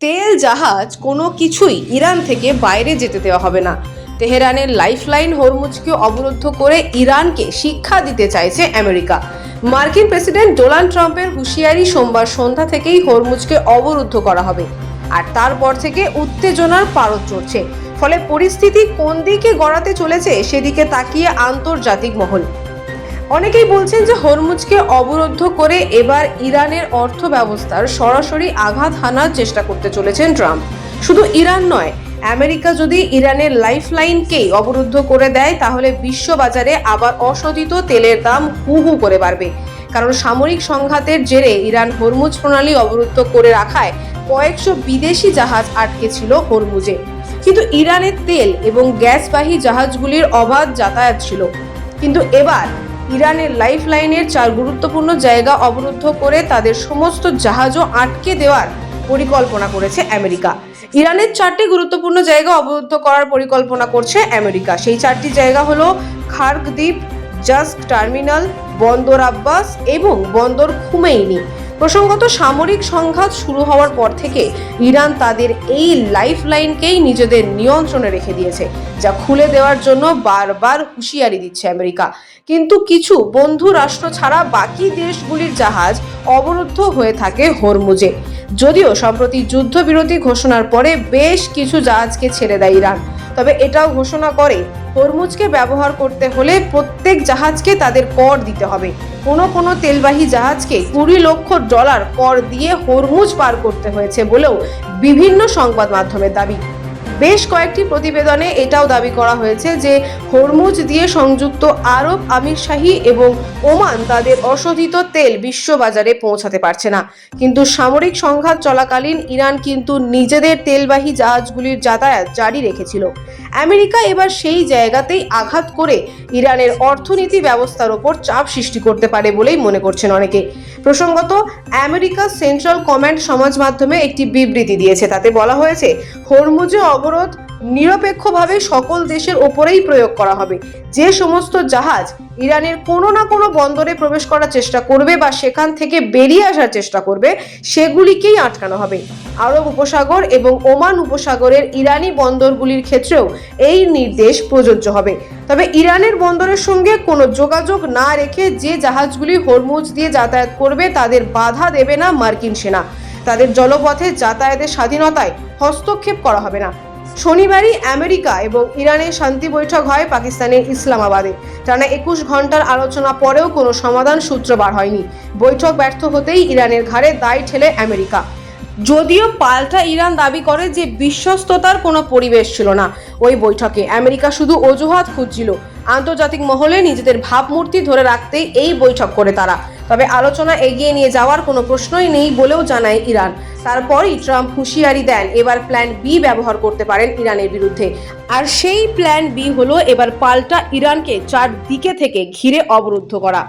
তেল জাহাজ কোনো কিছুই ইরান থেকে বাইরে যেতে দেওয়া হবে না। তেহরানের লাইফলাইন হরমুজকে অবরুদ্ধ করে ইরানকে শিক্ষা দিতে চাইছে আমেরিকা। মার্কিন প্রেসিডেন্ট ডোনাল্ড ট্রাম্পের হুঁশিয়ারি সোমবার সন্ধ্যা থেকেই হরমুজকে অবরুদ্ধ করা হবে, আর তারপর থেকে উত্তেজনার পারদ চড়ছে। ফলে পরিস্থিতি কোন দিকে গড়াতে চলেছে সেদিকে তাকিয়ে আন্তর্জাতিক মহল। অনেকেই বলছেন যে হরমুজকে অবরুদ্ধ করে এবার ইরানের অর্থ ব্যবস্থার সরাসরি আঘাত হানার চেষ্টা করতে চলেছেন ট্রাম্প। শুধু ইরান নয়, আমেরিকা যদি ইরানের লাইফলাইনকেই অবরুদ্ধ করে দেয় তাহলে বিশ্ববাজারে আবার অশোধিত তেলের দাম হু হু করে বাড়বে। কারণ সামরিক সংঘাতের জেরে ইরান হরমুজ প্রণালী অবরুদ্ধ করে রাখায় কয়েকশো বিদেশি জাহাজ আটকে ছিল হরমুজে। কিন্তু ইরানের তেল এবং গ্যাসবাহী জাহাজগুলির অবাধ যাতায়াত ছিল। কিন্তু এবার ইরানের লাইফলাইনের 4 গুরুত্বপূর্ণ জায়গা অবরুদ্ধ করে তাদের সমস্ত জাহাজও আটকে দেওয়ার পরিকল্পনা করেছে আমেরিকা। ইরানের 4টি গুরুত্বপূর্ণ জায়গা অবরুদ্ধ করার পরিকল্পনা করছে আমেরিকা। সেই 4টি জায়গা হলো খার্ক দ্বীপ, জাস্ক টার্মিনাল, বন্দর আব্বাস এবং বন্দর খুমেইনি। প্রসঙ্গত, সামরিক সংঘাত শুরু হওয়ার পর থেকে ইরান তাদের এই লাইফলাইনকেই নিজেদের নিয়ন্ত্রণে রেখে দিয়েছে, যা খুলে দেওয়ার জন্য বারবার হুঁশিয়ারি দিচ্ছে আমেরিকা। কিন্তু কিছু বন্ধু রাষ্ট্র ছাড়া বাকি দেশগুলির জাহাজ অবরুদ্ধ হয়ে থাকে হরমুজে। যদিও সম্প্রতি যুদ্ধবিরতি ঘোষণার পরে বেশ কিছু জাহাজকে ছেড়ে দেয় ইরান, তবে এটাও ঘোষণা করে হরমুজকে ব্যবহার করতে হলে প্রত্যেক জাহাজকে তাদের কর দিতে হবে। কোনো তেলবাহী জাহাজকে $20 লক্ষ কর দিয়ে হরমুজ পার করতে হয়েছে বলেও বিভিন্ন সংবাদ মাধ্যমের দাবি। বেশ কয়েকটি প্রতিবেদনে এটাও দাবি করা হয়েছে যে হরমুজ দিয়ে সংযুক্ত আরব আমিরশাহী এবং ওমান তাদের অশোধিত তেল বিশ্ববাজারে পৌঁছাতে পারছে না। কিন্তু সামরিক সংঘাত চলাকালীন ইরান কিন্তু নিজেদের তেলবাহী জাহাজগুলির যাতায়াত জারি রেখেছিল। আমেরিকা এবার সেই জায়গাতেই আঘাত করে ইরানের অর্থনীতি ব্যবস্থার ওপর চাপ সৃষ্টি করতে পারে বলেই মনে করছেন অনেকে। প্রসঙ্গত, আমেরিকা সেন্ট্রাল কমান্ড সমাজ মাধ্যমে একটি বিবৃতি দিয়েছে। তাতে বলা হয়েছে, হরমুজে অবরোধ নিরপেক্ষভাবে সকল দেশের ওপরেই প্রয়োগ করা হবে। যে সমস্ত জাহাজ ইরানের কোনো না কোনো বন্দরে প্রবেশ করার চেষ্টা করবে বা সেখান থেকে বেরিয়ে আসার চেষ্টা করবে, সেগুলিকেই আটকানো হবে। আরব উপসাগর এবং ওমান উপসাগরের ইরানি বন্দরগুলির ক্ষেত্রেও এই নির্দেশ প্রযোজ্য হবে। তবে ইরানের বন্দরের সঙ্গে কোনো যোগাযোগ না রেখে যে জাহাজগুলি হরমুজ দিয়ে যাতায়াত করবে তাদের বাধা দেবে না মার্কিন সেনা। তাদের জলপথে যাতায়াতের স্বাধীনতায় হস্তক্ষেপ করা হবে না। শনিবারই আমেরিকা এবং ইরানের শান্তি বৈঠক হয় পাকিস্তানের ইসলামাবাদে। টানা 21 ঘন্টার আলোচনা পরেও কোনো সমাধান সূত্র বার হয়নি। বৈঠক ব্যর্থ হতেই ইরানের ঘাড়ে দায় ঠেলে আমেরিকা। যদিও পাল্টা ইরান দাবি করে যে বিশ্বস্ততার কোনো পরিবেশ ছিল না ওই বৈঠকে, আমেরিকা শুধু অজুহাত খুঁজছিল। আন্তর্জাতিক মহলে নিজেদের ভাবমূর্তি ধরে রাখতেই এই বৈঠক করে তারা। তবে আলোচনা এগিয়ে নিয়ে যাওয়ার কোনো প্রশ্নই নেই বলেও জানায় ইরান। তারপরই ট্রাম্প হুঁশিয়ারি দেন এবার প্ল্যান বি ব্যবহার করতে পারেন ইরানের বিরুদ্ধে। আর সেই প্ল্যান বি হলো এবার পাল্টা ইরানকে 4 দিকে থেকে ঘিরে অবরুদ্ধ করা।